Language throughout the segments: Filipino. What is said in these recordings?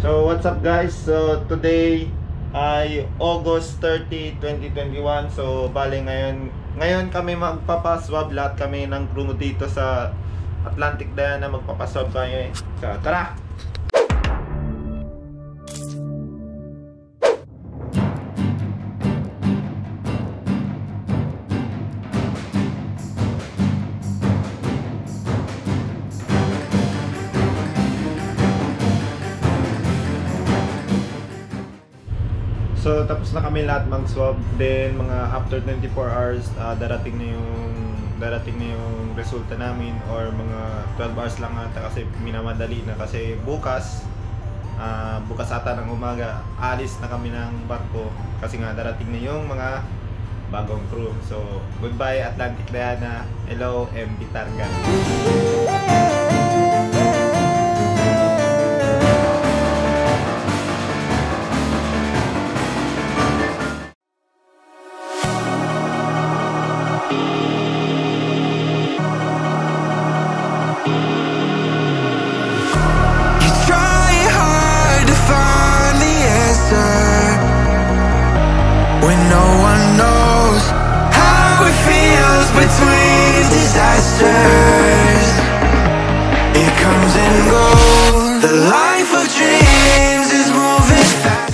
So what's up guys? So today ay August 30, 2021. So bale ngayon kami magpapaswab, lahat kami ng crew dito sa Atlantic Diana magpapaswab kami. So tara. So tapos na kami lahat mag-swab, then mga after 24 hours darating na yung resulta namin, or mga 12 hours lang ata kasi minamadali na kasi bukas ata ng umaga alis na kami ng barko kasi nga darating na yung mga bagong crew. So goodbye Atlantic Diana, hello MV Targa. When no one knows how it feels between disasters, it comes and goes. The life of dreams is moving fast.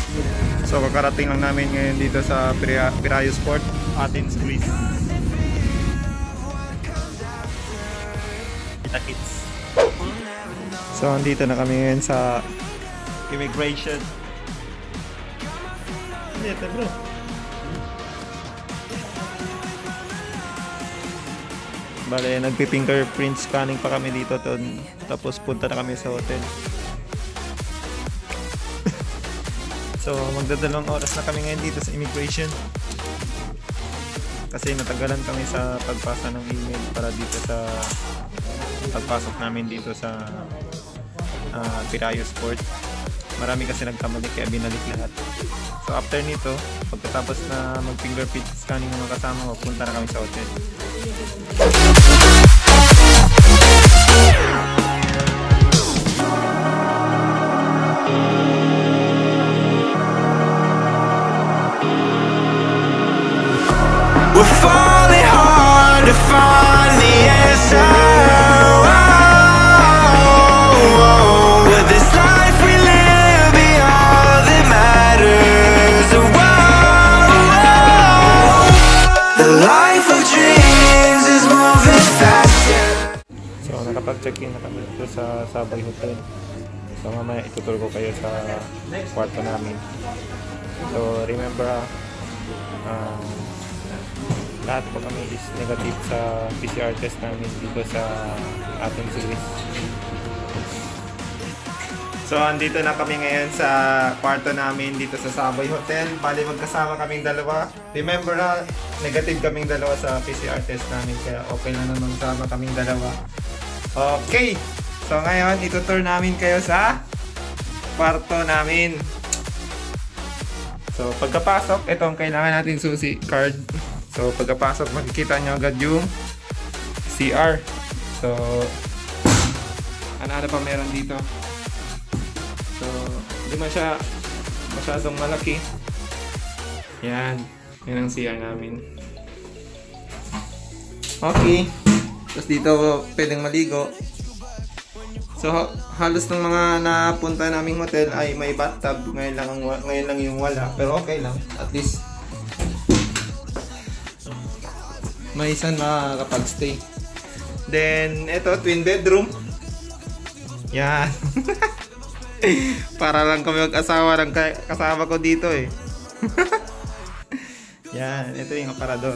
So kakarating lang namin ngayon dito sa Piraeus Port, Athens, Greece. Kita-kits. So andito na kami ngayon sa immigration. Dito bro. Bale, nagpi-fingerprint scanning pa kami dito tapos punta na kami sa hotel. So, magdadalawang oras na kami ngayon dito sa immigration. Kasi natagalan kami sa pagpasa ng email para dito sa pagpasok namin dito sa Piraeus Port. Marami kasi nagkamali kaya binalik lahat. So, after nito, pagkatapos na mag-fingerprint scanning ng mga kasama ko, punta na kami sa hotel. We're falling hard to find the answer. With this life we live, be all that matters. The life of dreams is moving faster. So nakapag-check-in na kami dito sa Savoy Hotel. So mamaya ituturo ko kayo sa kwarto namin. So remember lahat po kami is negative sa PCR test namin dito sa ating series. So andito na kami ngayon sa kwarto namin dito sa Savoy Hotel. Bali magkasama kaming dalawa. Remember na negative kaming dalawa sa PCR test namin, kaya okay na naman sama kaming dalawa. Okay, so ngayon itutur namin kayo sa kwarto namin. So pagkapasok, ito ang kailangan natin susi, card. So pagkapasok makikita nyo agad yung CR. So ano pa meron dito. So hindi man siya masyadong malaki. Yan ang CR namin. Okay, tapos dito pwedeng maligo. So halos ng mga napunta naming hotel ay may bathtub. Ngayon lang yung wala, pero okay lang, at least may isang makakapag-stay. Then ito, twin bedroom. Yan. Para lang kami mag-asawa ng kasama ko dito eh. Yan, ito yung aparador.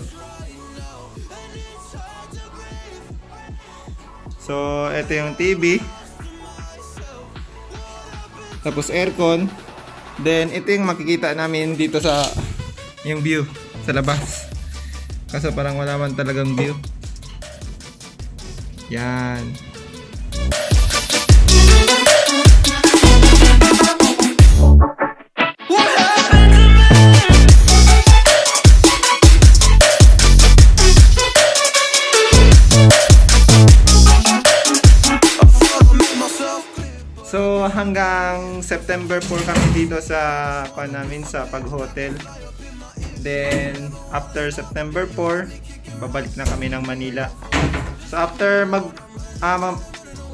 So ito yung TV. Tapos aircon. Then ito yung makikita namin dito sa yung view sa labas. Kaso parang wala man talagang view. Yan. hanggang September 4 kami dito sa namin sa pag-hotel. Then after September 4, babalik na kami ng Manila. So after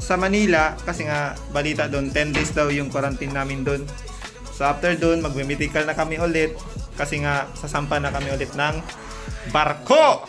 sa Manila, kasi nga balita doon 10 days daw yung quarantine namin doon. So after doon, magme-medical na kami ulit kasi nga sasampa na kami ulit ng barko.